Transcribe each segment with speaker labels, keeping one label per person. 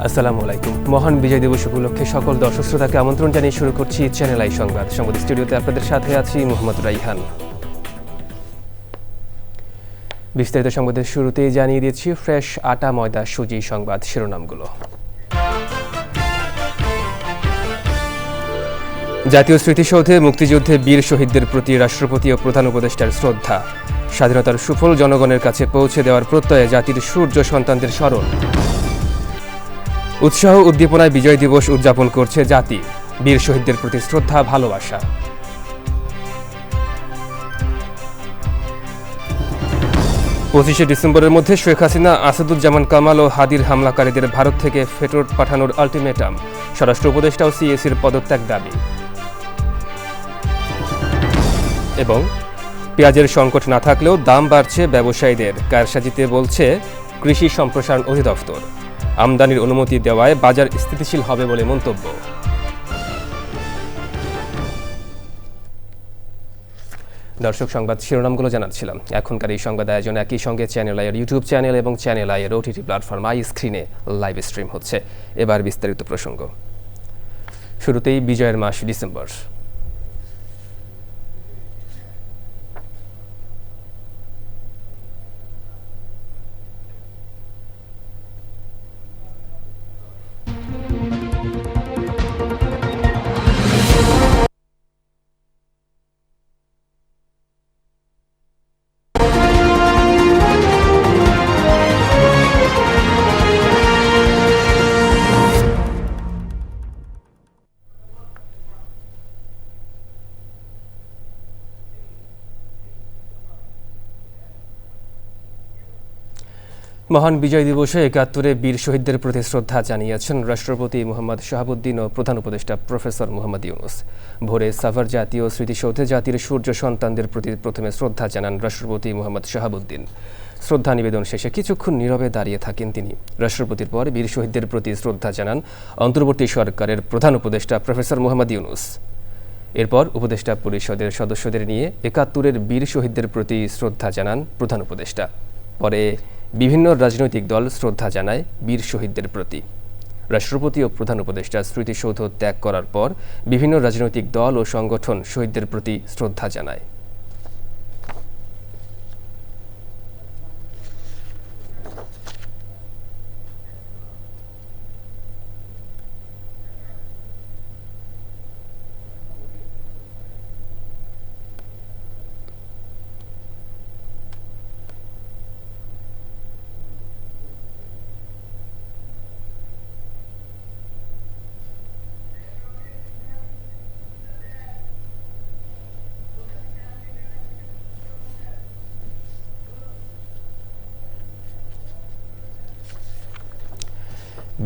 Speaker 1: আসসালামু আলাইকুম। মহান বিজয় দিবস উপলক্ষে সকল দর্শক শ্রোতাকে আমন্ত্রণ জানিয়ে শুরু করছি চ্যানেল আই সংবাদ। সংবাদ স্টুডিওতে আপনাদের সাথে আছি মোহাম্মদ রাইহান। বিস্তারিত সংবাদের শুরুতেই জানিয়ে দিচ্ছি ফ্রেশ আটা ময়দা সুজি সংবাদ শিরোনামগুলো। জাতীয় স্মৃতিসৌধে মুক্তিযুদ্ধে বীর শহীদদের প্রতি রাষ্ট্রপতি ও প্রধান উপদেষ্টার শ্রদ্ধা। স্বাধীনতার সুফল জনগণের কাছে পৌঁছে দেওয়ার প্রত্যয়ে জাতির সূর্য সন্তানদের স্মরণ। উৎসাহ উদ্দীপনায় বিজয় দিবস উদযাপন করছে জাতি। বীর শহীদদের প্রতি শ্রদ্ধা ভালোবাসা। 25শে ডিসেম্বরের মধ্যে শেখ হাসিনা, আসাদুজ্জামান কামাল ও হাদির হামলাকারীদের ভারত থেকে ফেরত পাঠানোর আলটিমেটাম। স্বরাষ্ট্র উপদেষ্টা ও সিএসির পদত্যাগ দাবি। এবং পেঁয়াজের সংকট না থাকলেও দাম বাড়ছে ব্যবসায়ীদের, কারসাজিতে বলছে কৃষি সম্প্রসারণ অধিদপ্তর। আমদানির অনুমতি দেওয়ায় বাজার স্থিতিশীল হবে বলে মন্তব্য। দর্শক, সংবাদ শিরোনামগুলো জানাচ্ছিলাম। এখনকার এই সংবাদ আয়োজন একই সঙ্গে চ্যানেল আইয়ের ইউটিউব চ্যানেল এবং চ্যানেল আইয়ের ওটিটি প্ল্যাটফর্ম আই স্ক্রিনে লাইভ স্ট্রিম হচ্ছে। এবার বিস্তারিত প্রসঙ্গ। শুরুতেই বিজয়ের মাস ডিসেম্বর। মহান বিজয় দিবসে ৭১ বীর শহীদদের প্রতি শ্রদ্ধা জানিয়েছেন রাষ্ট্রপতি মোহাম্মদ শাহাবুদ্দিন ও প্রধান উপদেষ্টা প্রফেসর মোহাম্মদ ইউনুস। ভোরে সাভার জাতীয় স্মৃতিসৌধে জাতির সূর্য সন্তানদের প্রতি প্রথমে শ্রদ্ধা জানান রাষ্ট্রপতি মোহাম্মদ শাহাবুদ্দিন। শ্রদ্ধা নিবেদন শেষে কিছুক্ষণ নীরবে দাঁড়িয়ে থাকেন তিনি। রাষ্ট্রপতির পর বীর শহীদদের প্রতি শ্রদ্ধা জানান অন্তর্বর্তী সরকারের প্রধান উপদেষ্টা প্রফেসর মোহাম্মদ ইউনুস। এরপর উপদেষ্টা পরিষদের সদস্যদের নিয়ে ৭১ বীর শহীদদের প্রতি শ্রদ্ধা জানান প্রধান উপদেষ্টা। পরে বিভিন্ন রাজনৈতিক দল শ্রদ্ধা জানায় বীর শহীদদের প্রতি। রাষ্ট্রপতি ও প্রধান উপদেষ্টা স্মৃতিসৌধ ত্যাগ করার পর বিভিন্ন রাজনৈতিক দল ও সংগঠন শহীদদের প্রতি শ্রদ্ধা জানায়।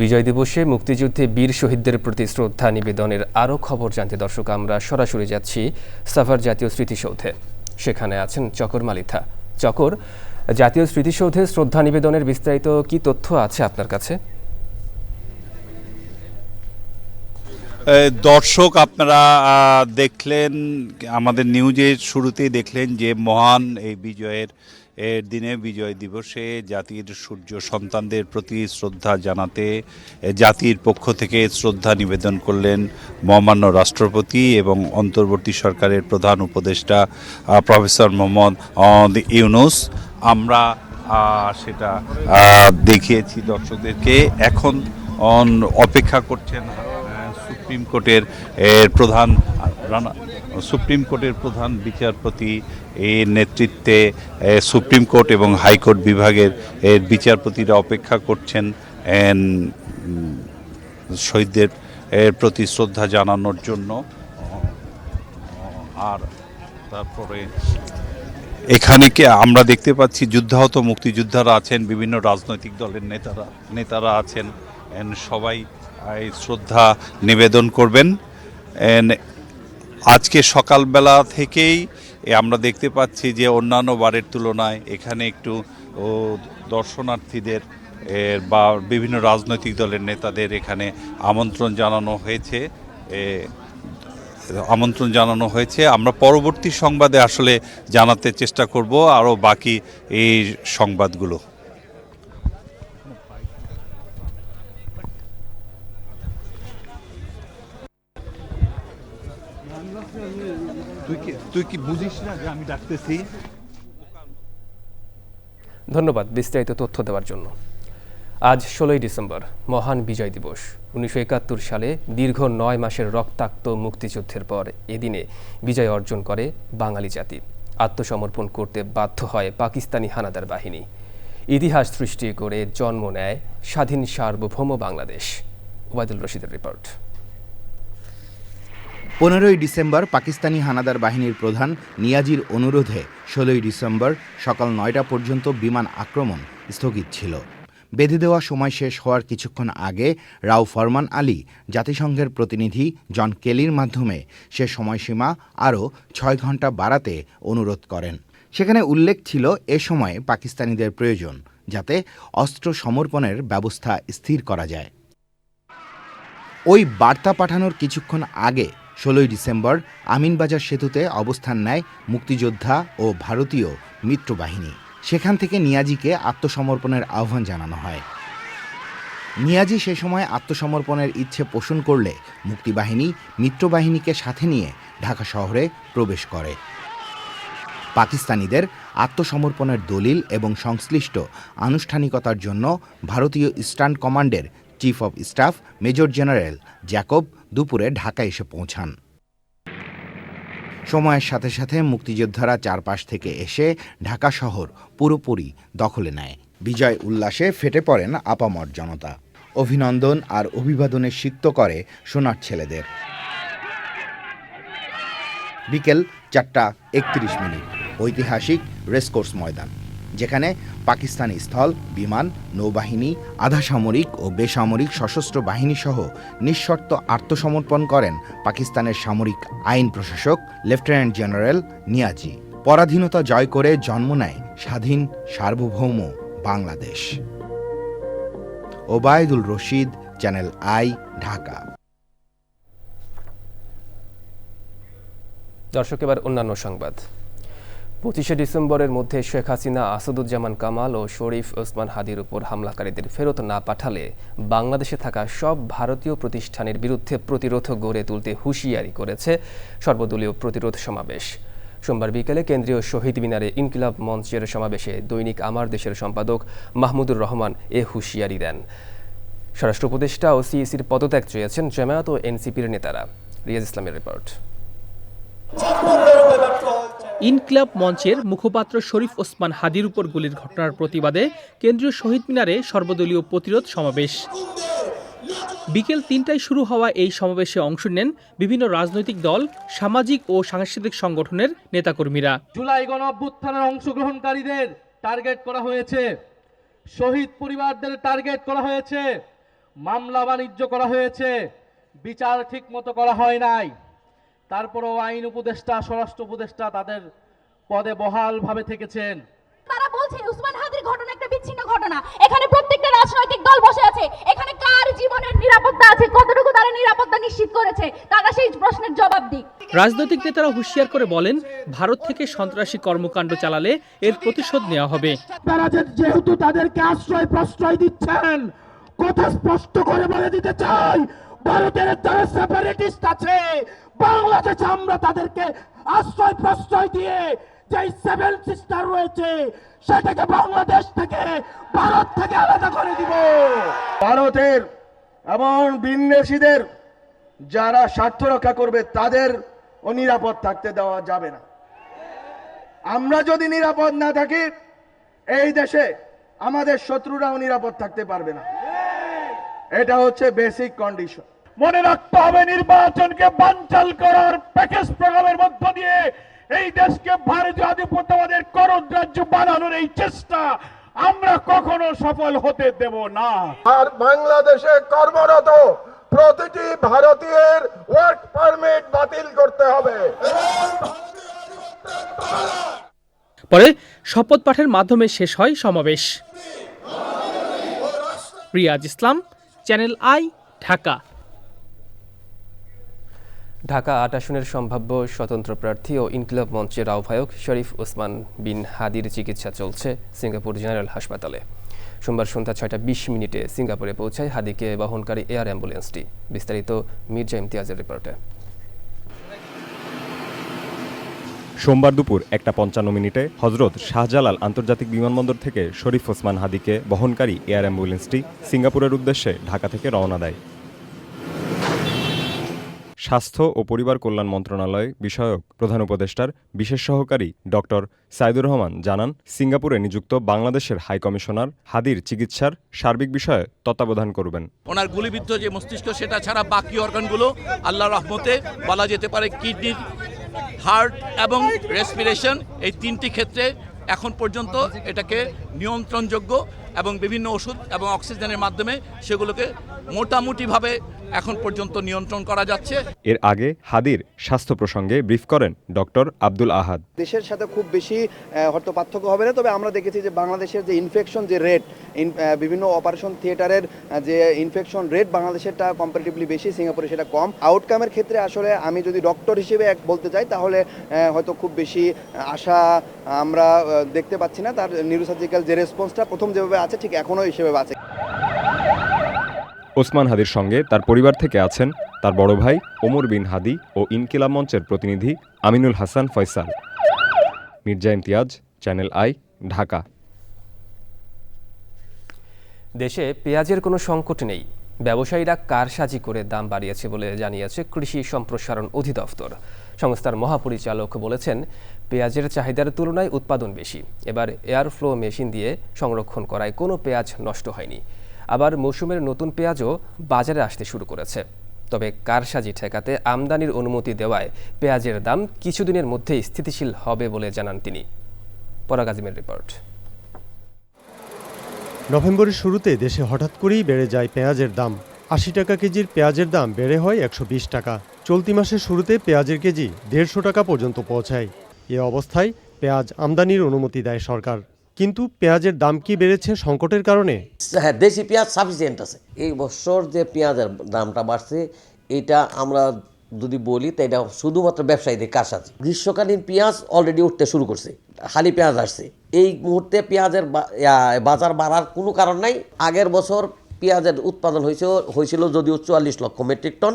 Speaker 1: বিজয় দিবসে মুক্তিযুদ্ধে বীর শহীদদের প্রতি শ্রদ্ধা নিবেদনের আরও খবর জানতে দর্শক আমরা সরাসরি যাচ্ছি সাভার জাতীয় স্মৃতিসৌধে। সেখানে আছেন চকর মালিথা। চকর, জাতীয় স্মৃতিসৌধে শ্রদ্ধা নিবেদনের বিস্তারিত কি তথ্য আছে আপনার কাছে?
Speaker 2: দর্শক, আপনারা দেখলেন আমাদের নিউজের শুরুতেই দেখলেন যে মহান এই বিজয়ের দিনে, বিজয় দিবসে জাতির সূর্য সন্তানদের প্রতি শ্রদ্ধা জানাতে জাতির পক্ষ থেকে শ্রদ্ধা নিবেদন করলেন মহামান্য রাষ্ট্রপতি এবং অন্তর্বর্তী সরকারের প্রধান উপদেষ্টা প্রফেসর মোহাম্মদ ইউনুস। আমরা সেটা দেখিয়েছি দর্শকদেরকে। এখন অপেক্ষা করছেন সুপ্রিম কোর্টের প্রধান বিচারপতি এর নেতৃত্বে সুপ্রিম কোর্ট এবং হাইকোর্ট বিভাগের বিচারপতিরা অপেক্ষা করছেন শহীদদের প্রতি শ্রদ্ধা জানানোর জন্য। আর তারপরে এখানে আমরা দেখতে পাচ্ছি যুদ্ধাহত মুক্তিযোদ্ধারা আছেন, বিভিন্ন রাজনৈতিক দলের নেতারা আছেন, সবাই শ্রদ্ধা নিবেদন করবেন। আজকে সকালবেলা থেকেই আমরা দেখতে পাচ্ছি যে অন্যান্য বারের তুলনায় এখানে একটু দর্শনার্থীদের বা বিভিন্ন রাজনৈতিক দলের নেতাদের এখানে আমন্ত্রণ জানানো হয়েছে। আমরা পরবর্তী সংবাদে আসলে জানাতে চেষ্টা করব আরও বাকি এই সংবাদগুলো। তুই কি বুঝিস না যে আমি ডাকতেছি?
Speaker 1: ধন্যবাদ বিস্তারিত তথ্য দেওয়ার জন্য। আজ 16ই ডিসেম্বর, মহান বিজয় দিবস। 1971 সালে দীর্ঘ 9 মাসের রক্তাক্ত মুক্তিযুদ্ধের পর এদিনে বিজয় অর্জন করে বাঙালি জাতি। আত্মসমর্পণ করতে বাধ্য হয় পাকিস্তানি হানাদার বাহিনী। ইতিহাস সৃষ্টি করে জন্ম নেয় স্বাধীন সার্বভৌম বাংলাদেশ। ওবায়দুল রশিদের রিপোর্ট।
Speaker 3: 15ই ডিসেম্বর পাকিস্তানি হানাদার বাহিনীর প্রধান নিয়াজির অনুরোধে 16ই ডিসেম্বর সকাল 9টা পর্যন্ত বিমান আক্রমণ স্থগিত ছিল। বেঁধে দেওয়া সময় শেষ হওয়ার কিছুক্ষণ আগে রাও ফরমান আলী জাতিসংঘের প্রতিনিধি জন কেলির মাধ্যমে সে সময়সীমা আরও 6 ঘন্টা বাড়াতে অনুরোধ করেন। সেখানে উল্লেখ ছিল এ সময়ে পাকিস্তানিদের প্রয়োজন, যাতে অস্ত্র সমর্পণের ব্যবস্থা স্থির করা যায়। ওই বার্তা পাঠানোর কিছুক্ষণ আগে 16ই ডিসেম্বর আমিনবাজার সেতুতে অবস্থান নেয় মুক্তিযোদ্ধা ও ভারতীয় মিত্রবাহিনী। সেখান থেকে নিয়াজিকে আত্মসমর্পণের আহ্বান জানানো হয়। নিয়াজি সে সময় আত্মসমর্পণের ইচ্ছে পোষণ করলে মুক্তিবাহিনী মিত্রবাহিনীকে সাথে নিয়ে ঢাকা শহরে প্রবেশ করে। পাকিস্তানিদের আত্মসমর্পণের দলিল এবং সংশ্লিষ্ট আনুষ্ঠানিকতার জন্য ভারতীয় ইস্টার্ন কমান্ডের chief of staff major general Jacob দুপুরে ঢাকায় এসে পৌঁছান। সময়ের সাথে সাথে মুক্তিযোদ্ধারা চারপাশ থেকে এসে ঢাকা শহর পুরোপুরি দখলে নেয়। বিজয় উল্লাসে ফেটে পড়েন আপামর জনতা। অভিনন্দন আর অভিবাদনে সিক্ত করে সোনার ছেলেদের। বিকেল 4:31, ঐতিহাসিক রেসকোর্স ময়দান, যেখানে পাকিস্তানি স্থল, বিমান, নৌবাহিনী, আধা সামরিক ও বেসামরিক সশস্ত্র বাহিনী সহ নিঃশর্ত আত্মসমর্পণ করেন পাকিস্তানের সামরিক আইন প্রশাসক লেফটেন্যান্ট জেনারেল নিয়াজি। পরাধীনতা জয় করে জন্ম নেয় স্বাধীন সার্বভৌম বাংলাদেশ। Obaidul Rashid, Channel I, Dhaka.
Speaker 1: দর্শক, এবার অন্যান্য সংবাদ। 25শে ডিসেম্বরের মধ্যে শেখ হাসিনা, আসাদুজ্জামান কামাল ও শরীফ ওসমান হাদির উপর হামলাকারীদের ফেরত না পাঠালে বাংলাদেশে থাকা সব ভারতীয় প্রতিষ্ঠানের বিরুদ্ধে প্রতিরোধ গড়ে তুলতে হুঁশিয়ারি করেছে সর্বদলীয় প্রতিরোধ সমাবেশ। সোমবার বিকেলে কেন্দ্রীয় শহীদ মিনারে ইনকিলাব মঞ্চের সমাবেশে দৈনিক আমার দেশের সম্পাদক মাহমুদুর রহমান এ হুঁশিয়ারি দেন। স্বরাষ্ট্র উপদেষ্টা ও সিইসির পদত্যাগ চেয়েছেন জামায়াত ও এনসিপির নেতারা। রিয়াজ ইসলামের রিপোর্ট।
Speaker 4: ইনকিলাব মঞ্চের মুখপাত্র শরীফ ওসমান হাদির উপর গুলির ঘটনার প্রতিবাদে কেন্দ্রীয় শহীদ মিনারে সর্বদলীয় প্রতিরোধ সমাবেশ। বিকেল 3টায় শুরু হওয়া এই সমাবেশে অংশ নেন বিভিন্ন রাজনৈতিক দল, সামাজিক ও সাংস্কৃতিক সংগঠনের নেতাকর্মীরা।
Speaker 5: জুলাই গণ অভ্যুত্থানের অংশগ্রহণকারীদের টার্গেট করা হয়েছে, শহীদ পরিবারদের টার্গেট করা হয়েছে, মামলা বাণিজ্য করা হয়েছে, বিচার ঠিকমতো করা হয় নাই। তারপরও আইন উপদেষ্টা, স্বরাষ্ট্র উপদেষ্টা তাদের পদে বহালভাবে থেকেছেন।
Speaker 6: তারা বলছেন ওসমান হাদির ঘটনা একটা বিচ্ছিন্ন ঘটনা। এখানে প্রত্যেকটা রাজনৈতিক দল বসে আছে। এখানে কার জীবনের নিরাপত্তা আছে, কতটুকু তারা নিরাপত্তা নিশ্চিত করেছে, তারা সেই প্রশ্নের জবাব দিক।
Speaker 4: রাজনৈতিক নেতারা হুঁশিয়ার করে বলেন, ভারত থেকে সন্ত্রাসী কর্মকাণ্ড চালালে এর প্রতিশোধ নেওয়া হবে।
Speaker 7: তারা যেহেতু তাদেরকে আশ্রয় প্রশ্রয় দিচ্ছেন, কথা স্পষ্ট করে বলে দিতে চাই, ভারতের যারা সেপারেটিস্ট আছে বাংলাদেশে আমরা তাদেরকে আশ্রয় প্রশ্রয় দিয়ে যে সেভেন সিস্টার রয়েছে সেটাকে বাংলাদেশ থেকে, ভারত থেকে আলাদা করে দিব। ভারতের এমন বিন্যাসীদের যারা স্বার্থ রক্ষা করবে তাদের নিরাপদ থাকতে দেওয়া যাবে না। আমরা যদি নিরাপদ না থাকি এই দেশে আমাদের শত্রুরাও নিরাপদ থাকতে পারবে না। এটা হচ্ছে বেসিক কন্ডিশন। মনে রাখতে হবে, নির্বাচনকে বানচাল করার প্যাকেজ প্রোগ্রামের মধ্য দিয়ে এই দেশকে ভারতীয় আধিপত্যবাদের করদ রাজ্য বানানোর এই চেষ্টা আমরা কখনো সফল হতে দেব না।
Speaker 8: আর বাংলাদেশে কর্মরত প্রতিটি ভারতীয়ের ওয়ার্ক পারমিট বাতিল করতে হবে।
Speaker 4: পরে শপথ পাঠের মাধ্যমে শেষ হয় সমাবেশ। রিয়াজ ইসলাম, চ্যানেল আই, ঢাকা।
Speaker 1: ঢাকা 8 আসনের সম্ভাব্য স্বতন্ত্র প্রার্থী ও ইনকিলাব মঞ্চের আহ্বায়ক শরীফ ওসমান বিন হাদির চিকিৎসা চলছে সিঙ্গাপুর জেনারেল হাসপাতালে। সোমবার সন্ধ্যা 6:20 সিঙ্গাপুরে পৌঁছায় হাদিকে বহনকারী এয়ার অ্যাম্বুলেন্সটি। বিস্তারিত মির্জা ইমতিয়াজের রিপোর্টে।
Speaker 9: সোমবার দুপুর 1:55 হজরত শাহজালাল আন্তর্জাতিক বিমানবন্দর থেকে শরীফ ওসমান হাদিকে বহনকারী এয়ার অ্যাম্বুলেন্সটি সিঙ্গাপুরের উদ্দেশ্যে ঢাকা থেকে রওনা দেয়। স্বাস্থ্য ও পরিবার কল্যাণ মন্ত্রণালয় বিষয়ক প্রধান উপদেষ্টার বিশেষ সহকারী ডক্টর সাইদুর রহমান জানান, সিঙ্গাপুরে নিযুক্ত বাংলাদেশের হাই কমিশনার হাদির চিকিৎসার সার্বিক বিষয়ে তত্ত্বাবধান করবেন।
Speaker 10: ওনার গুলিবিদ্ধ যে মস্তিষ্ক সেটা ছাড়া বাকি অর্গানগুলো আল্লাহর রহমতে বলা যেতে পারে কিডনি, হার্ট এবং রেসপিরেশন, এই তিনটি ক্ষেত্রে এখন পর্যন্ত এটাকে নিয়ন্ত্রণযোগ্য এবং বিভিন্ন ওষুধ এবং অক্সিজেনের মাধ্যমে সেগুলোকে মোটামুটিভাবে এখন পর্যন্ত নিয়ন্ত্রণ করা যাচ্ছে।
Speaker 9: এর আগে হাদির স্বাস্থ্য প্রসঙ্গে ব্রিফ করেন ডক্টর আব্দুল আহাদ।
Speaker 11: দেশের সাথে খুব বেশি হয়তো পার্থক্য হবে না, তবে আমরা দেখেছি যে বাংলাদেশের যে ইনফেকশন যে রেট, বিভিন্ন অপারেশন থিয়েটারের যে ইনফেকশন রেট বাংলাদেশেরটা কম্পারেটিভলি বেশি, সিঙ্গাপুরে সেটা কম। আউটকামের ক্ষেত্রে আসলে আমি যদি ডক্টর হিসেবে বলতে চাই তাহলে হয়তো খুব বেশি আশা আমরা দেখতে পাচ্ছি না। তার নিউরোসার্জিক্যাল যে রেসপন্সটা প্রথম যেভাবে আছে ঠিক এখনও হিসেবে আছে।
Speaker 9: ওসমান হাদির সঙ্গে তার পরিবার থেকে আছেন তার বড় ভাই ওমর বিন হাদি ও ইনকিলাব মঞ্চের প্রতিনিধি আমিনুল হাসান ফয়সাল। Mirza Imtiaz, Channel I, Dhaka.
Speaker 1: দেশে পেঁয়াজের কোনো সংকট নেই, ব্যবসায়ীরা কারসাজি করে দাম বাড়িয়েছে বলে জানিয়েছে কৃষি সম্প্রসারণ অধিদপ্তর। সংস্থার মহাপরিচালক বলেছেন, পেঁয়াজের চাহিদার তুলনায় উৎপাদন বেশি। এবার এয়ার ফ্লো মেশিন দিয়ে সংরক্ষণ করায় কোনো পেঁয়াজ নষ্ট হয়নি। আবার মৌসুমের নতুন পেঁয়াজও বাজারে আসতে শুরু করেছে। তবে কারসাজি ঠেকাতে আমদানির অনুমতি দেওয়ায় পেঁয়াজের দাম কিছুদিনের মধ্যেই স্থিতিশীল হবে বলে জানান তিনি। পরাগ আজিমের রিপোর্ট।
Speaker 12: নভেম্বরের শুরুতে দেশে হঠাৎ করেই বেড়ে যায় পেঁয়াজের দাম। ৮০ টাকা কেজির পেঁয়াজের দাম বেড়ে হয় ১২০ টাকা। চলতি মাসের শুরুতে পেঁয়াজের কেজি ১৫০ টাকা পর্যন্ত পৌঁছায়। এ অবস্থায় পেঁয়াজ আমদানির অনুমতি দেয় সরকার। কিন্তু পেঁয়াজের দাম কি বেড়েছে সংকটের কারণে?
Speaker 13: হ্যাঁ, দেশি পেঁয়াজ সাফিসিয়েন্ট আছে। এই বছর যে পেঁয়াজের দামটা বাড়ছে, এটা আমরা যদি বলি তো এটা শুধুমাত্র ব্যবসায়ীদের কারসাজি। গ্রীষ্মকালীন পেঁয়াজ অলরেডি উঠতে শুরু করছে, হালি পেঁয়াজ আসছে। এই মুহূর্তে পেঁয়াজের বাজার বাড়ার কোনো কারণ নাই। আগের বছর পেঁয়াজের উৎপাদন হয়েছিল যদিও ৪৪ লক্ষ মেট্রিক টন।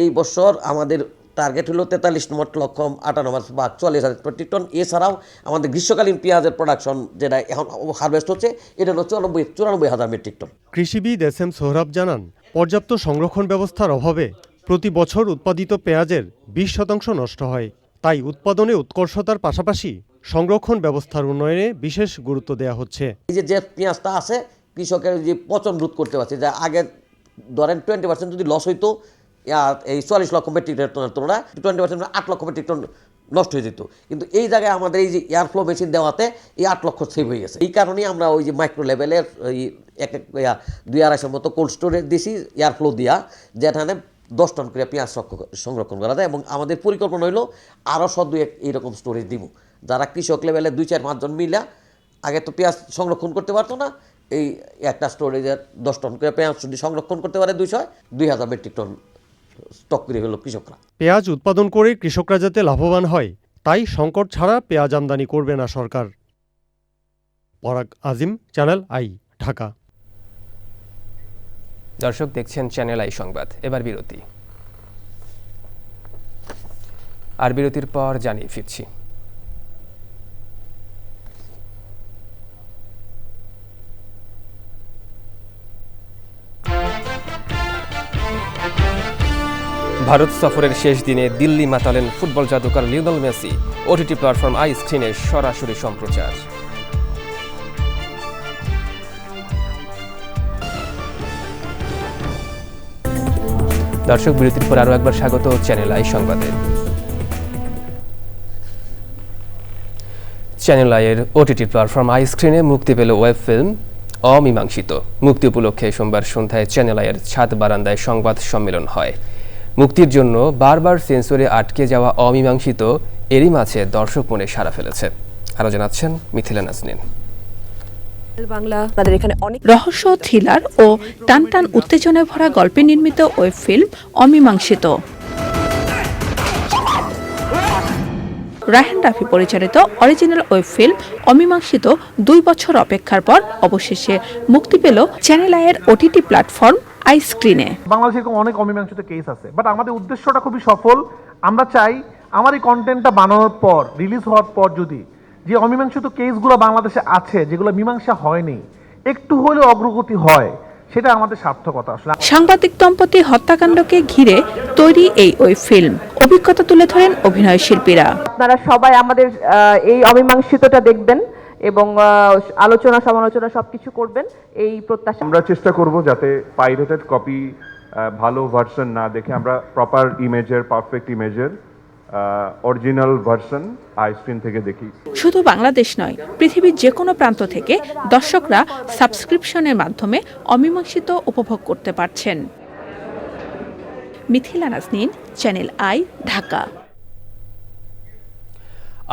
Speaker 13: এই বছর আমাদের টার্গেট হলো 43,58,44,000 মেট্রিক টন। এছাড়াও আমাদের গ্রীষ্মকালীন পেঁয়াজের প্রোডাকশন যেটা এখন হারভেস্ট হচ্ছে, এটা হলো 94,000 মেট্রিক টন।
Speaker 12: কৃষিবিদ এস এম সোহরাব জানান, পর্যাপ্ত সংরক্ষণ ব্যবস্থার অভাবে প্রতি বছর উৎপাদিত পেঁয়াজের ২০% নষ্ট হয়। তাই উৎপাদনে উৎকর্ষতার পাশাপাশি সংরক্ষণ ব্যবস্থার উন্নয়নে বিশেষ গুরুত্ব দেওয়া হচ্ছে।
Speaker 13: এই যে পেঁয়াজটা আছে, কৃষকের যে পচন রোধ করতে পারছে, যে আগে ধরেন 20% যদি লস হইতো, এই ৪৪ লক্ষ মেট্রিক টনের তুলনায় 20% ৮ লক্ষ মেট্রিক টন নষ্ট হয়ে যেত। কিন্তু এই জায়গায় আমাদের এই যে এয়ার ফ্লো মেশিন দেওয়াতে এই ৮ লক্ষ সেভ হয়ে গেছে। এই কারণেই আমরা ওই যে মাইক্রো লেভেলের ওই ২-২.৫ মতো কোল্ড স্টোরেজ দিছি এয়ার ফ্লো দিয়া, যেখানে 10 টন করে পেঁয়াজ সংরক্ষণ করা যায়। এবং আমাদের পরিকল্পনা হলো আরও ১০০-১ এইরকম স্টোরেজ দিব, যারা কৃষক লেভেলে ২-৪-৫ জন মিলা আগে তো পেঁয়াজ সংরক্ষণ করতে পারতো না। এই একটা স্টোরেজের 10 টন করে পেঁয়াজ যদি সংরক্ষণ করতে পারে ২০০ মেট্রিক টন স্টক করে হলো কৃষকরা।
Speaker 12: পেঁয়াজ উৎপাদন করে কৃষকরা যাতে লাভবান হয়, তাই সংকট ছাড়া পেঁয়াজ আমদানি করবে না সরকার। পরাগ আজিম, চ্যানেল আই, ঢাকা।
Speaker 1: দর্শক দেখছেন চ্যানেল আই সংবাদ। এবার বিরতি, আর বিরতির পর জানিয়ে ফিরছি। ভারত সফরের শেষ দিনে দিল্লি মাতালেন ফুটবল জাদুকর Lionel Messi. OTT platform I স্ক্রিনে সরাসরি সম্প্রচার। দর্শক, বিরতির পর আরও একবার স্বাগত চ্যানেল আই সংবাদে। চ্যানেল আইয়ের ওটিটি প্ল্যাটফর্ম আই স্ক্রিনে মুক্তি পেল ওয়েব ফিল্ম অমীমাংসিত। মুক্তি উপলক্ষে সোমবার সন্ধ্যায় চ্যানেল আইয়ের ছাদ বারান্দায় সংবাদ সম্মেলন হয়। মুক্তির জন্য বারবার সেন্সরে আটকে যাওয়া অমীমাংসিত এরই মাঝে দর্শক মনে সাড়া ফেলেছে। আরও জানাচ্ছেন মিথিলা নাজনীন।
Speaker 14: রহস্য, থ্রিলার ও টানটান উত্তেজনায় ভরা গল্পে নির্মিত ওয়েব ফিল্ম অমীমাংসিত। রায়হান রাফি পরিচালিত অরিজিনাল ওয়েব ফিল্ম অমীমাংসিত ২ বছর অপেক্ষার পর অবশেষে মুক্তি পেল চ্যানেল আইয়ের ওটিটি প্ল্যাটফর্ম আই স্ক্রিনে।
Speaker 15: বাংলাদেশে অনেক অমীমাংসিত কেস আছে, বাট আমাদের উদ্দেশ্যটা খুবই সফল। আমরা চাই
Speaker 7: আমার এই কন্টেন্টটা বানানোর পর রিলিজ হওয়ার পর যদি যে অমীমাংসিত কেসগুলো বাংলাদেশে আছে যেগুলো মীমাংসা হয়নি একটু হলেও অগ্রগতি হয়, সেটা আমাদের সার্থকতা। আসলে
Speaker 14: সাংবাদিক দম্পতি হত্যাকাণ্ডকে ঘিরে তৈরি এই ওই ফিল্ম অভিজ্ঞতা তুলে ধরেন অভিনয় শিল্পীরা।
Speaker 6: আপনারা সবাই আমাদের এই অমীমাংসিতটা দেখবেন এবং আলোচনা সমালোচনা সবকিছু করবেন এই প্রত্যাশা।
Speaker 8: আমরা চেষ্টা করব যাতে পাইরেটেড কপি ভালো ভার্সন না দেখে আমরা প্রপার ইমেজের, পারফেক্ট ইমেজের অরিজিনাল ভার্সন আইস্ক্রিন থেকে দেখি।
Speaker 14: শুধু বাংলাদেশ নয়, পৃথিবীর যে কোনো প্রান্ত থেকে দর্শকরা সাবস্ক্রিপশনের মাধ্যমে অমীমাংসিত উপভোগ করতে পারছেন। Mithila Naznin, Channel I, Dhaka.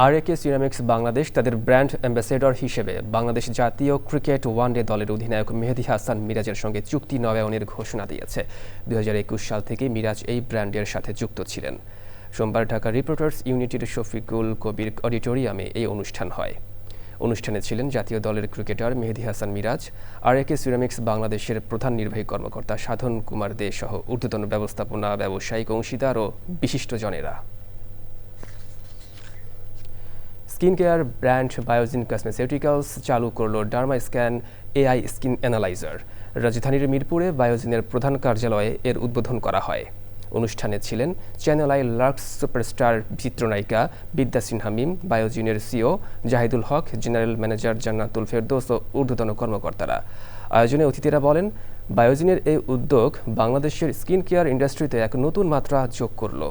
Speaker 1: RAK Ceramics Bangladesh তাদের ব্র্যান্ড অ্যাম্বাসেডর হিসেবে বাংলাদেশ জাতীয় ক্রিকেট ওয়ানডে দলের অধিনায়ক মেহেদী হাসান মিরাজের সঙ্গে চুক্তি নবায়নের ঘোষণা দিয়েছে। 2021 সাল থেকে মিরাজ এই ব্র্যান্ডের সাথে যুক্ত ছিলেন। সোমবার ঢাকা রিপোর্টার্স ইউনিটির শফিকুল কবির অডিটোরিয়ামে এই অনুষ্ঠান হয়। অনুষ্ঠানে ছিলেন জাতীয় দলের ক্রিকেটার মেহেদী হাসান মিরাজ, আরএকে সিরামিক্স বাংলাদেশের প্রধান নির্বাহী কর্মকর্তা সাধন কুমার দে সহ ঊর্ধ্বতন ব্যবস্থাপনা, ব্যবসায়িক অংশীদার ও বিশিষ্টজনেরা। স্কিন কেয়ার ব্র্যান্ড বায়োজিন কসমেটিক্যালস চালু করল derma scan AI skin analyser. রাজধানীর মিরপুরে বায়োজিনের প্রধান কার্যালয়ে এর উদ্বোধন করা হয়। অনুষ্ঠানে ছিলেন চ্যানেল আই লাক্স সুপারস্টার চিত্রনায়িকা বিদ্যা সিনহা মিম, বায়োজিনের সিও জাহিদুল হক, জেনারেল ম্যানেজার জান্নাতুল ফেরদৌস ও ঊর্ধ্বতন কর্মকর্তারা। আয়োজনে অতিথিরা বলেন, বায়োজিনের এই উদ্যোগ বাংলাদেশের স্কিন কেয়ার ইন্ডাস্ট্রিতে এক নতুন মাত্রা যোগ করল।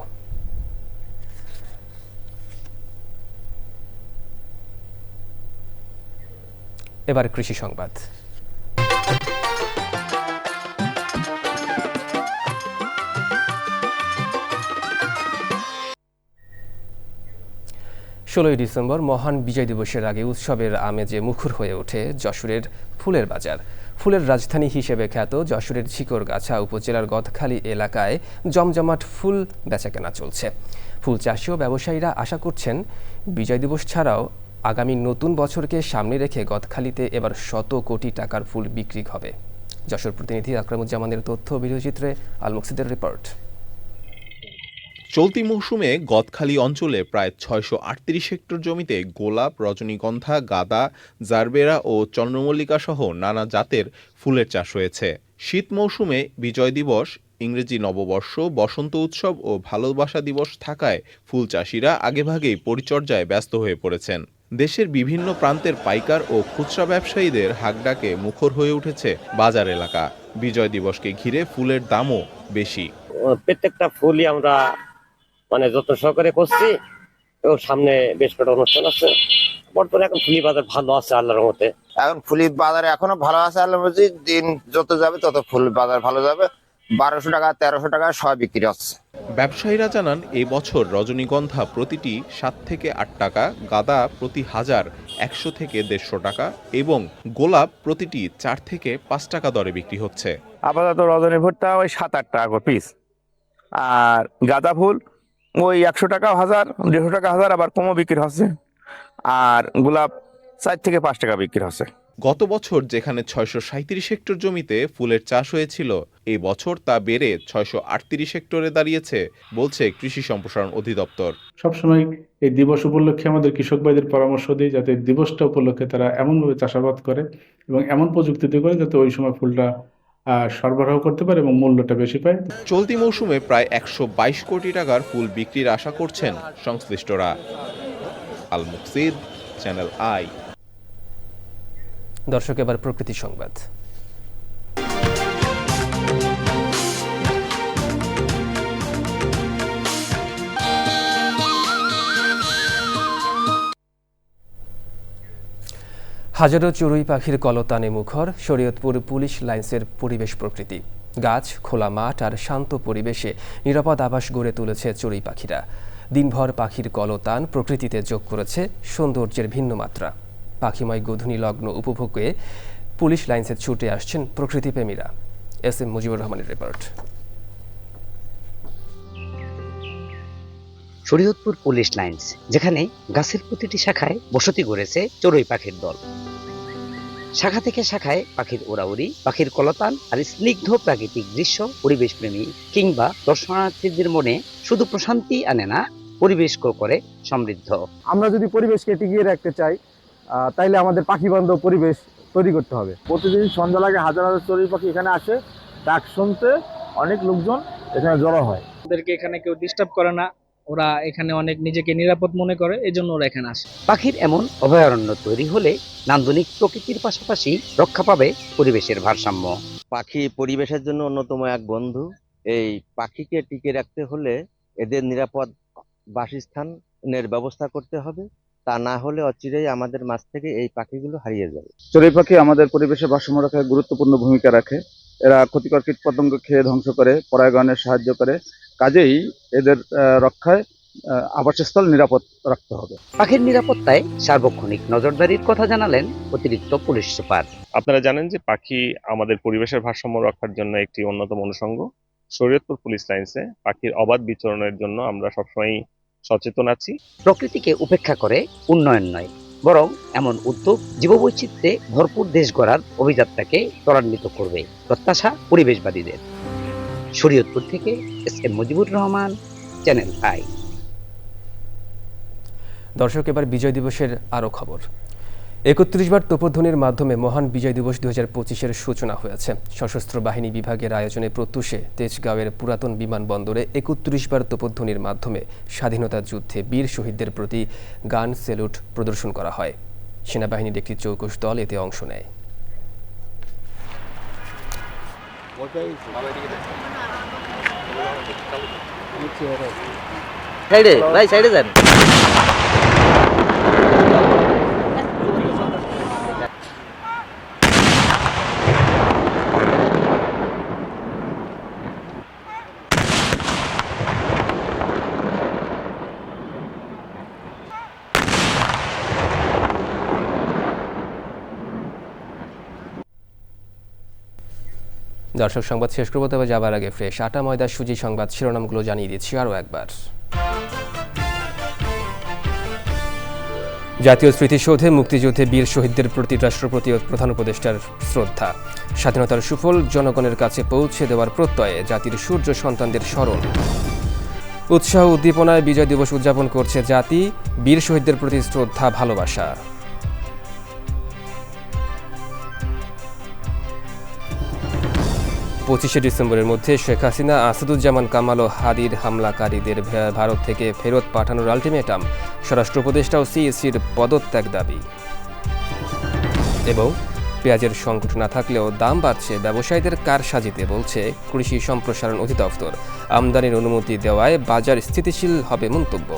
Speaker 1: এবার কৃষি সংবাদ। 16 ডিসেম্বর মহান বিজয় দিবসের আগে উৎসবের আমেজে মুখর হয়ে ওঠে যশোরের ফুলের বাজার। ফুলের রাজধানী হিসেবে খ্যাত যশোরের ঝিকরগাছা উপজেলার গদখালি এলাকায় জমজমাট ফুল বেচাকেনা চলছে। ফুল চাষি ও ব্যবসায়ীরা আশা করছেন, বিজয় দিবস ছাড়াও আগামী নতুন বছরকে সামনে রেখে গদখালিতে এবার শত কোটি টাকার ফুল বিক্রি হবে। যশোর প্রতিনিধি আকরামুজ্জামানের তথ্য, ভিডিওচিত্রে আল মুকসিদের রিপোর্ট।
Speaker 15: চলতি মৌসুমে গদখালি অঞ্চলে প্রায় 638 হেক্টর জমিতে গোলাপ, রজনীগন্ধা, গাঁদা, জারবেরা ও চন্দ্রমল্লিকা সহ নানা জাতের ফুলের চাষ হয়েছে। শীত মৌসুমে বিজয় দিবস, ইংরেজি নববর্ষ, বসন্ত উৎসব ও ভালোবাসা দিবস থাকায় ফুল চাষিরা আগেভাগেই পরিচর্যায় ব্যস্ত হয়ে পড়েছেন। দেশের বিভিন্ন প্রান্তের পাইকার ও খুচরা ব্যবসায়ীদের হাকডাকে মুখর হয়ে উঠেছে বাজার এলাকা। বিজয় দিবসকে ঘিরে ফুলের দামও বেশি।
Speaker 16: প্রত্যেকটা ফুলই আমরা যত্ন সহকারে করছি এবং সামনে বেশ কটা অনুষ্ঠান আছে। বর্তমানে এখন ফুলি বাজার ভালো আছে আল্লাহর রহমতে।
Speaker 17: এখন ফুলি বাজারে এখনো ভালো আছে আল্লাহর রহমতে। দিন যত যাবে তত ফুল বাজার ভালো যাবে। 1200 টাকা 1300 টাকা সব বিক্রি হচ্ছে।
Speaker 15: ব্যবসায়ীরা জানান, এই বছর রজনীগন্ধা প্রতিটি 7 থেকে 8 টাকা, গাঁদা প্রতি 1000 100 থেকে 150 টাকা এবং গোলাপ প্রতিটি 4 থেকে 5 টাকা দরে বিক্রি হচ্ছে।
Speaker 17: আপাতত রজনী ফুলটা ওই 7-8 টাকা করে পিস, আর গাঁদা ফুল ওই 100 টাকা 1000, 150 টাকা 1000, আবার কমও বিক্রি হচ্ছে। আর গোলাপ 4 থেকে 5 টাকা বিক্রি হচ্ছে।
Speaker 15: গত বছর যেখানে 637 হেক্টর জমিতে ফুলের চাষ হয়েছিল, এই বছর তা বেড়ে 638 হেক্টরে দাঁড়িয়েছে বলছে কৃষি সম্প্রসারণ অধিদপ্তর।
Speaker 18: সবসময় এই দিবস উপলক্ষে আমাদের কৃষক ভাইদের পরামর্শ দিই যাতে দিবসটা উপলক্ষে তারা এমনভাবে চাষাবাদ করে এবং এমন প্রযুক্তিতে করে যাতে ওই সময় ফুলটা সরবরাহ করতে পারে এবং মূল্যটা বেশি পায়।
Speaker 15: চলতি মৌসুমে প্রায় 122 কোটি টাকার ফুল বিক্রির আশা করছেন সংশ্লিষ্টরা। আল মুকসিদ, চ্যানেল আই।
Speaker 1: দর্শক, এবার প্রকৃতি সংবাদ। হাজারো চড়ুই পাখির কলতানে মুখর শরীয়তপুর পুলিশ লাইন্সের পরিবেশ প্রকৃতি। গাছ, খোলা মাঠ আর শান্ত পরিবেশে নিরাপদ আবাস গড়ে তুলেছে চড়ুই পাখিরা। দিনভর পাখির কলতান প্রকৃতিতে যোগ করেছে সৌন্দর্যের ভিন্ন মাত্রা। পাখিময় গোধূলি লগ্ন উপভোগে পুলিশ লাইন্সে ছুটে আসছেন প্রকৃতিপ্রেমীরা। এস এম মুজিবুর রহমানের রিপোর্ট।
Speaker 19: শরীয়তপুর পুলিশ লাইন্স, যেখানে গাছের প্রতিটি শাখায় বসতি গড়েছে চড়ুই পাখির দল। শাখা থেকে শাখায় পাখির ওড়াউড়ি, পাখির কলতান আর স্নিগ্ধ প্রাকৃতিক দৃশ্য পরিবেশপ্রেমী কিংবা দর্শনার্থীদের মনে শুধু প্রশান্তি আনে না, পরিবেশকেও করে সমৃদ্ধ।
Speaker 20: আমরা যদি পরিবেশকে টিকিয়ে রাখতে চাই তাইলে আমাদের পাখি বান্ধব পরিবেশ তৈরি করতে হবে। প্রতিদিন সন্ধ্যা লাগে হাজার হাজার চড়ুই পাখি এখানে আসে, ডাক শুনতে অনেক লোকজন এখানে জড়ো হয়।
Speaker 4: ওদেরকে এখানে কেউ ডিস্টার্ব করে না, ওরা এখানে অনেক নিজেকে নিরাপদ মনে করে, এজন্য ওরা এখানে আসে।
Speaker 19: পাখির এমন অভয়ারণ্য তৈরি হলে নান্দনিক প্রকৃতির পাশাপাশি রক্ষা পাবে পরিবেশের ভারসাম্য।
Speaker 21: পাখি পরিবেশের জন্য অন্যতম এক বন্ধু। এই পাখিকে টিকে রাখতে হলে এদের নিরাপদ বাসস্থানের ব্যবস্থা করতে হবে, তা না হলে অচিরেই আমাদের মাছ থেকে এই পাখিগুলো হারিয়ে যাবে।
Speaker 20: চড়ুই পাখি আমাদের পরিবেশের ভারসাম্য রক্ষায় গুরুত্বপূর্ণ ভূমিকা রাখে। এরা ক্ষতিকর কীটপতঙ্গ খেয়ে ধ্বংস করে, পরাগায়নে সাহায্য করে। কাজেই এদের রক্ষায় আবাসস্থল নিরাপদ রাখতে হবে।
Speaker 19: পাখির নিরাপত্তায় সার্বক্ষণিক নজরদারির কথা জানালেন অতিরিক্ত পুলিশ সুপার।
Speaker 9: আপনারা জানেন যে পাখি আমাদের পরিবেশের ভারসাম্য রক্ষার জন্য একটি অন্যতম অনুষঙ্গ। শরীয়তপুর পুলিশ লাইন্সে পাখির অবাধ বিচরণের জন্য আমরা সবসময় সচেতন আছি।
Speaker 19: প্রকৃতিকে উপেক্ষা করে উন্নয়ন নয়, বরং এমন উদ্যোগ জীববৈচিত্র্যে ভরপুর দেশ গড়ার অভিযাত্রাকে ত্বরান্বিত করবে, প্রত্যাশা পরিবেশবাদীদের। শরীয়তপুর থেকে SM. Mujibur Rahman, channel I.
Speaker 1: দর্শক, এবার বিজয় দিবসের আরও খবর। ৩১ বার তোপধ্বনির মাধ্যমে মহান বিজয় দিবস ২০২৫-এর সূচনা হয়েছে। সশস্ত্র বাহিনী বিভাগের আয়োজনে প্রত্যুষে তেজগাঁওয়ের পুরাতন বিমানবন্দরে ৩১ বার তোপধ্বনির মাধ্যমে স্বাধীনতা যুদ্ধে বীর শহীদদের প্রতি গান স্যালুট প্রদর্শন করা হয়। সেনাবাহিনীর একটি চৌকস দল এতে অংশ নেয়।
Speaker 19: সাইডে যান।
Speaker 1: দর্শক, সংবাদ শেষ করবো, তবে যাবার আগে ফ্রেশ আটা ময়দা সুজি সংবাদ শিরোনামগুলো জানিয়ে দিচ্ছি আরও একবার। জাতীয় স্মৃতিসৌধে মুক্তিযুদ্ধে বীর শহীদদের প্রতি রাষ্ট্রপতি ও প্রধান উপদেষ্টার শ্রদ্ধা। স্বাধীনতার সুফল জনগণের কাছে পৌঁছে দেওয়ার প্রত্যয়ে জাতির সূর্য সন্তানদের স্মরণ। উৎসাহ উদ্দীপনায় বিজয় দিবস উদযাপন করছে জাতি, বীর শহীদদের প্রতি শ্রদ্ধা ভালোবাসা। 25শে ডিসেম্বরের মধ্যে শেখ হাসিনা, আসাদুজ্জামান কামাল ও হাদির হামলাকারীদের ভারত থেকে ফেরত পাঠানোর আলটিমেটাম, স্বরাষ্ট্র উপদেষ্টা ও সিইসির পদত্যাগ দাবি। এবং পেঁয়াজের সংকট না থাকলেও দাম বাড়ছে ব্যবসায়ীদের কারসাজিতে, বলছে কৃষি সম্প্রসারণ অধিদপ্তর। আমদানির অনুমতি দেওয়ায় বাজার স্থিতিশীল হবে মন্তব্য।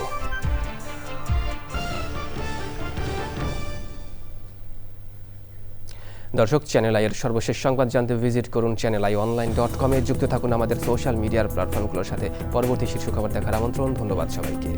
Speaker 1: দর্শক, চ্যানেল আইয়ের সর্বশেষ সংবাদ জানতে ভিজিট করুন channelionline.com এ। যুক্ত থাকুন আমাদের সোশ্যাল মিডিয়ার প্ল্যাটফর্মগুলোর সাথে। পরবর্তী শীর্ষ খবর দেখার আমন্ত্রণ। ধন্যবাদ সবাইকে।